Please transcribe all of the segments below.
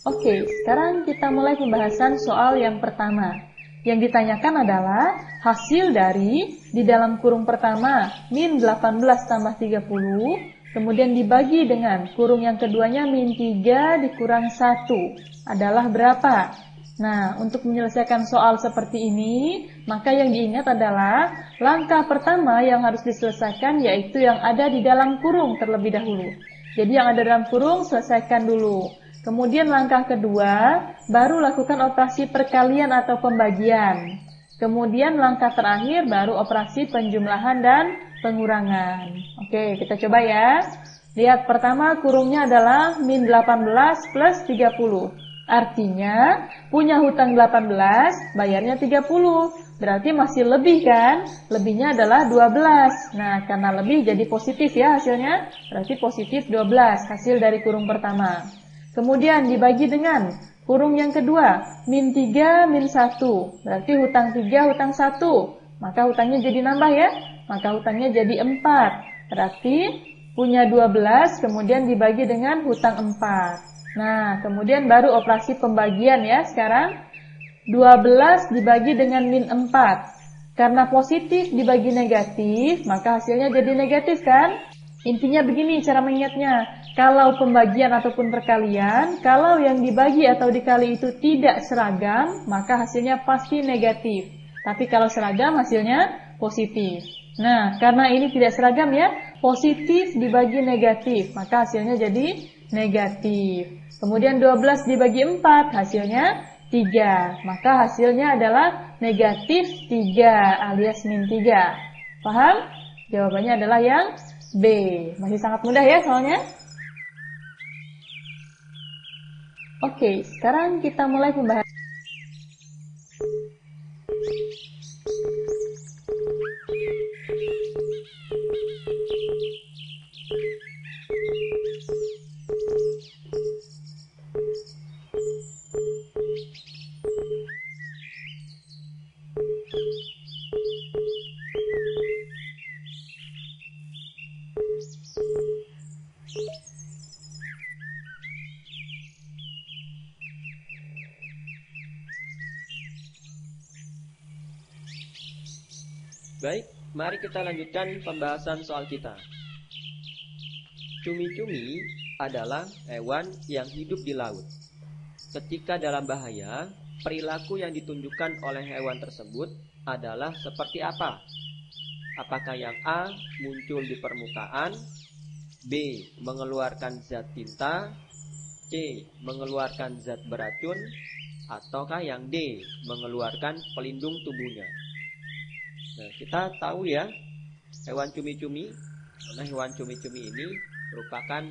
Oke, sekarang kita mulai pembahasan soal yang pertama. Yang ditanyakan adalah hasil dari di dalam kurung pertama min 18 tambah 30, kemudian dibagi dengan kurung yang keduanya min 3 dikurang 1 adalah berapa? Nah, untuk menyelesaikan soal seperti ini, maka yang diingat adalah langkah pertama yang harus diselesaikan yaitu yang ada di dalam kurung terlebih dahulu. Jadi yang ada dalam kurung selesaikan dulu. Kemudian langkah kedua, baru lakukan operasi perkalian atau pembagian. Kemudian langkah terakhir baru operasi penjumlahan dan pengurangan. Oke, kita coba ya. Lihat pertama kurungnya adalah min 18 plus 30. Artinya punya hutang 18, bayarnya 30. Berarti masih lebih kan? Lebihnya adalah 12. Nah, karena lebih jadi positif ya hasilnya. Berarti positif 12 hasil dari kurung pertama. Kemudian dibagi dengan kurung yang kedua, min 3, min 1. Berarti hutang 3, hutang 1. Maka hutangnya jadi nambah ya. Maka hutangnya jadi 4. Berarti punya 12, kemudian dibagi dengan hutang 4. Nah, kemudian baru operasi pembagian ya sekarang. 12 dibagi dengan min 4. Karena positif dibagi negatif, maka hasilnya jadi negatif kan? Intinya begini cara mengingatnya. Kalau pembagian ataupun perkalian, kalau yang dibagi atau dikali itu tidak seragam, maka hasilnya pasti negatif. Tapi kalau seragam hasilnya positif. Nah, karena ini tidak seragam ya, positif dibagi negatif, maka hasilnya jadi negatif. Kemudian 12 dibagi 4, hasilnya 3. Maka hasilnya adalah negatif 3 alias min 3. Paham? Jawabannya adalah yang B. Masih sangat mudah ya soalnya. Oke, sekarang kita mulai pembahasan. Baik, mari kita lanjutkan pembahasan soal kita. Cumi-cumi adalah hewan yang hidup di laut. Ketika dalam bahaya, perilaku yang ditunjukkan oleh hewan tersebut adalah seperti apa? Apakah yang A, muncul di permukaan, B, mengeluarkan zat tinta, C, mengeluarkan zat beracun, ataukah yang D, mengeluarkan pelindung tubuhnya? Nah, kita tahu ya, hewan cumi-cumi, karena hewan cumi-cumi ini merupakan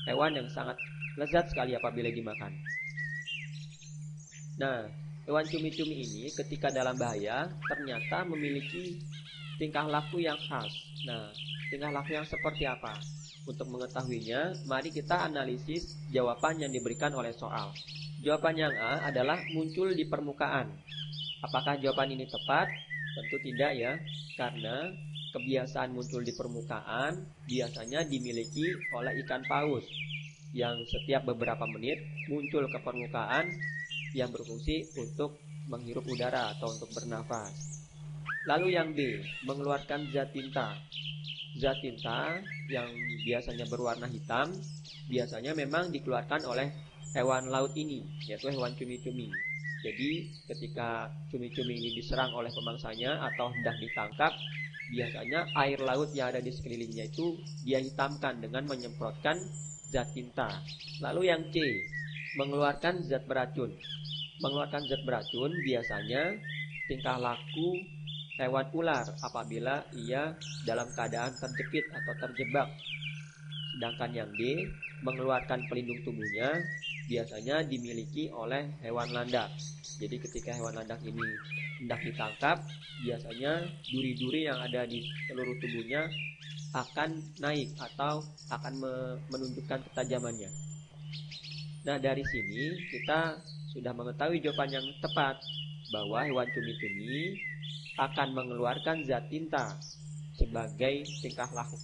hewan yang sangat lezat sekali apabila dimakan. Nah, hewan cumi-cumi ini ketika dalam bahaya ternyata memiliki tingkah laku yang khas. Nah, tingkah laku yang seperti apa? Untuk mengetahuinya, mari kita analisis jawaban yang diberikan oleh soal. Jawaban yang A adalah muncul di permukaan. Apakah jawaban ini tepat? Tentu tidak ya, karena kebiasaan muncul di permukaan biasanya dimiliki oleh ikan paus yang setiap beberapa menit muncul ke permukaan yang berfungsi untuk menghirup udara atau untuk bernafas. Lalu yang B, mengeluarkan zat tinta. Zat tinta yang biasanya berwarna hitam biasanya memang dikeluarkan oleh hewan laut ini, yaitu hewan cumi-cumi. Jadi ketika cumi-cumi ini diserang oleh pemangsanya atau hendak ditangkap, biasanya air laut yang ada di sekelilingnya itu dia hitamkan dengan menyemprotkan zat tinta. Lalu yang C, mengeluarkan zat beracun. Mengeluarkan zat beracun biasanya tingkah laku hewan ular apabila ia dalam keadaan terjepit atau terjebak. Sedangkan yang D, mengeluarkan pelindung tubuhnya biasanya dimiliki oleh hewan landak. Jadi ketika hewan landak ini hendak ditangkap, biasanya duri-duri yang ada di seluruh tubuhnya akan naik atau akan menunjukkan ketajamannya. Nah, dari sini kita sudah mengetahui jawaban yang tepat, bahwa hewan cumi-cumi akan mengeluarkan zat tinta sebagai tingkah laku.